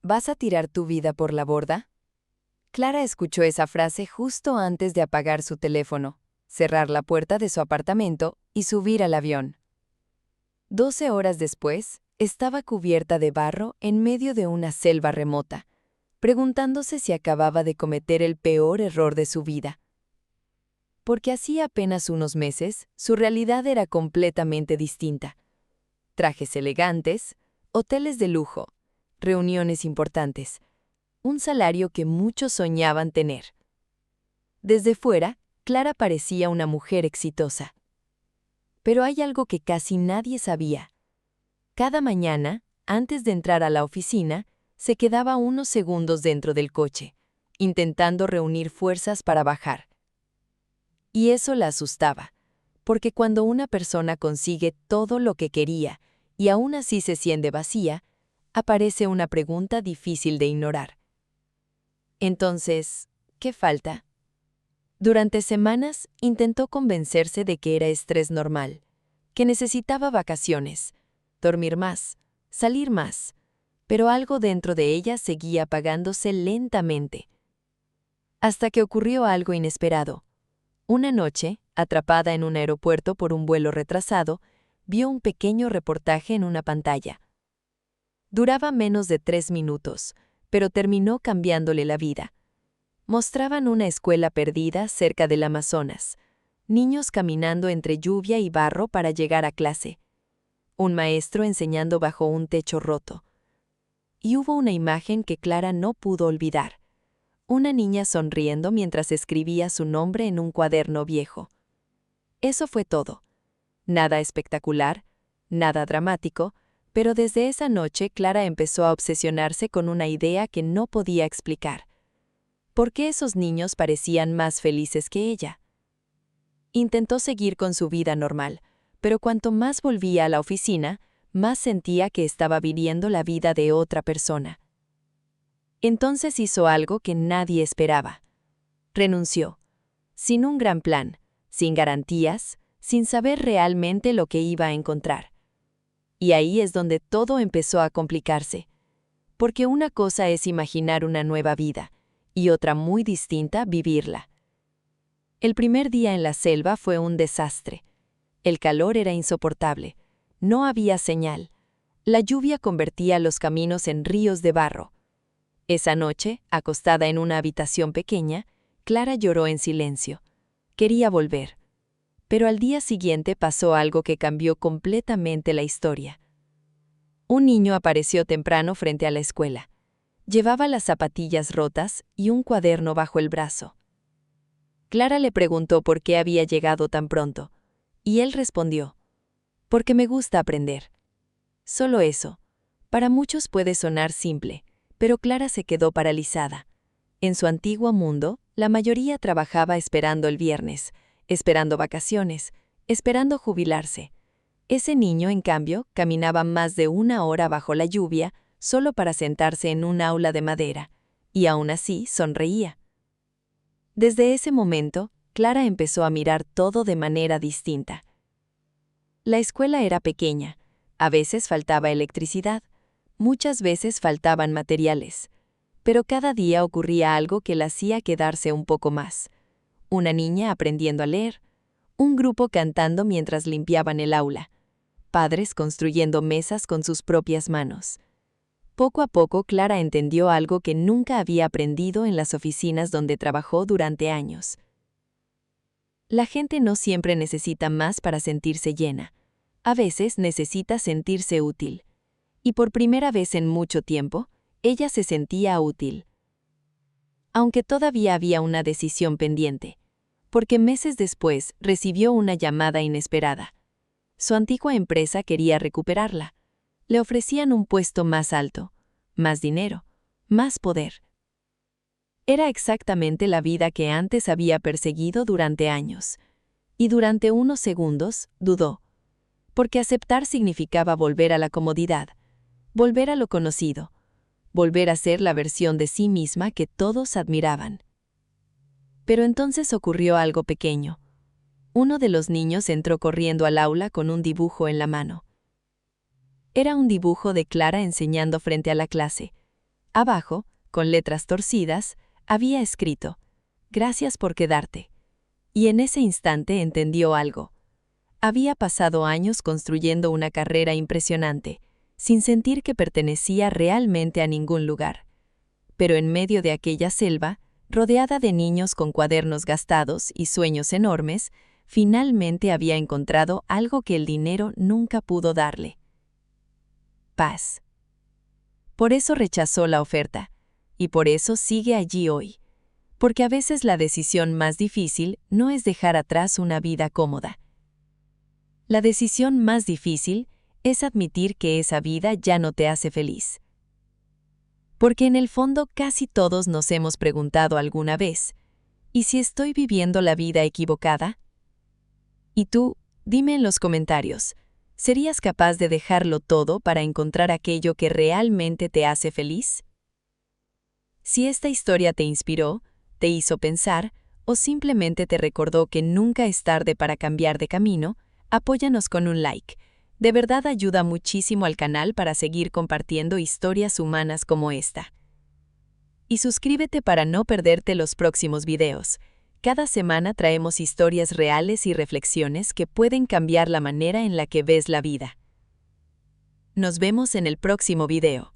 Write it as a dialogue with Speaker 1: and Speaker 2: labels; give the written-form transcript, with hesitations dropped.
Speaker 1: ¿Vas a tirar tu vida por la borda? Clara escuchó esa frase justo antes de apagar su teléfono, cerrar la puerta de su apartamento y subir al avión. 12 horas después, estaba cubierta de barro en medio de una selva remota, preguntándose si acababa de cometer el peor error de su vida. Porque hacía apenas unos meses, su realidad era completamente distinta. Trajes elegantes, hoteles de lujo, reuniones importantes, un salario que muchos soñaban tener. Desde fuera, Clara parecía una mujer exitosa. Pero hay algo que casi nadie sabía. Cada mañana, antes de entrar a la oficina, se quedaba unos segundos dentro del coche, intentando reunir fuerzas para bajar. Y eso la asustaba, porque cuando una persona consigue todo lo que quería y aún así se siente vacía, aparece una pregunta difícil de ignorar. Entonces, ¿qué falta? Durante semanas intentó convencerse de que era estrés normal, que necesitaba vacaciones, dormir más, salir más, pero algo dentro de ella seguía apagándose lentamente. Hasta que ocurrió algo inesperado. Una noche, atrapada en un aeropuerto por un vuelo retrasado, vio un pequeño reportaje en una pantalla. Duraba menos de 3 minutos, pero terminó cambiándole la vida. Mostraban una escuela perdida cerca del Amazonas, niños caminando entre lluvia y barro para llegar a clase, un maestro enseñando bajo un techo roto. Y hubo una imagen que Clara no pudo olvidar, una niña sonriendo mientras escribía su nombre en un cuaderno viejo. Eso fue todo. Nada espectacular, nada dramático, pero desde esa noche Clara empezó a obsesionarse con una idea que no podía explicar. ¿Por qué esos niños parecían más felices que ella? Intentó seguir con su vida normal, pero cuanto más volvía a la oficina, más sentía que estaba viviendo la vida de otra persona. Entonces hizo algo que nadie esperaba. Renunció, sin un gran plan, sin garantías, sin saber realmente lo que iba a encontrar. Y ahí es donde todo empezó a complicarse, porque una cosa es imaginar una nueva vida, y otra muy distinta vivirla. El primer día en la selva fue un desastre. El calor era insoportable. No había señal. La lluvia convertía los caminos en ríos de barro. Esa noche, acostada en una habitación pequeña, Clara lloró en silencio. Quería volver. Pero al día siguiente pasó algo que cambió completamente la historia. Un niño apareció temprano frente a la escuela. Llevaba las zapatillas rotas y un cuaderno bajo el brazo. Clara le preguntó por qué había llegado tan pronto, y él respondió: «Porque me gusta aprender». Solo eso. Para muchos puede sonar simple, pero Clara se quedó paralizada. En su antiguo mundo, la mayoría trabajaba esperando el viernes, esperando vacaciones, esperando jubilarse. Ese niño, en cambio, caminaba más de 1 hora bajo la lluvia solo para sentarse en un aula de madera, y aún así sonreía. Desde ese momento, Clara empezó a mirar todo de manera distinta. La escuela era pequeña, a veces faltaba electricidad, muchas veces faltaban materiales, pero cada día ocurría algo que la hacía quedarse un poco más. Una niña aprendiendo a leer, un grupo cantando mientras limpiaban el aula, padres construyendo mesas con sus propias manos. Poco a poco Clara entendió algo que nunca había aprendido en las oficinas donde trabajó durante años. La gente no siempre necesita más para sentirse llena. A veces necesita sentirse útil. Y por primera vez en mucho tiempo, ella se sentía útil. Aunque todavía había una decisión pendiente, porque meses después recibió una llamada inesperada. Su antigua empresa quería recuperarla. Le ofrecían un puesto más alto, más dinero, más poder. Era exactamente la vida que antes había perseguido durante años. Y durante unos segundos dudó, porque aceptar significaba volver a la comodidad, volver a lo conocido, volver a ser la versión de sí misma que todos admiraban. Pero entonces ocurrió algo pequeño. Uno de los niños entró corriendo al aula con un dibujo en la mano. Era un dibujo de Clara enseñando frente a la clase. Abajo, con letras torcidas, había escrito: «Gracias por quedarte». Y en ese instante entendió algo. Había pasado años construyendo una carrera impresionante, sin sentir que pertenecía realmente a ningún lugar. Pero en medio de aquella selva, rodeada de niños con cuadernos gastados y sueños enormes, finalmente había encontrado algo que el dinero nunca pudo darle: paz. Por eso rechazó la oferta, y por eso sigue allí hoy. Porque a veces la decisión más difícil no es dejar atrás una vida cómoda. La decisión más difícil es admitir que esa vida ya no te hace feliz. Porque en el fondo casi todos nos hemos preguntado alguna vez: ¿y si estoy viviendo la vida equivocada? Y tú, dime en los comentarios, ¿serías capaz de dejarlo todo para encontrar aquello que realmente te hace feliz? Si esta historia te inspiró, te hizo pensar o simplemente te recordó que nunca es tarde para cambiar de camino, apóyanos con un like. De verdad ayuda muchísimo al canal para seguir compartiendo historias humanas como esta. Y suscríbete para no perderte los próximos videos. Cada semana traemos historias reales y reflexiones que pueden cambiar la manera en la que ves la vida. Nos vemos en el próximo video.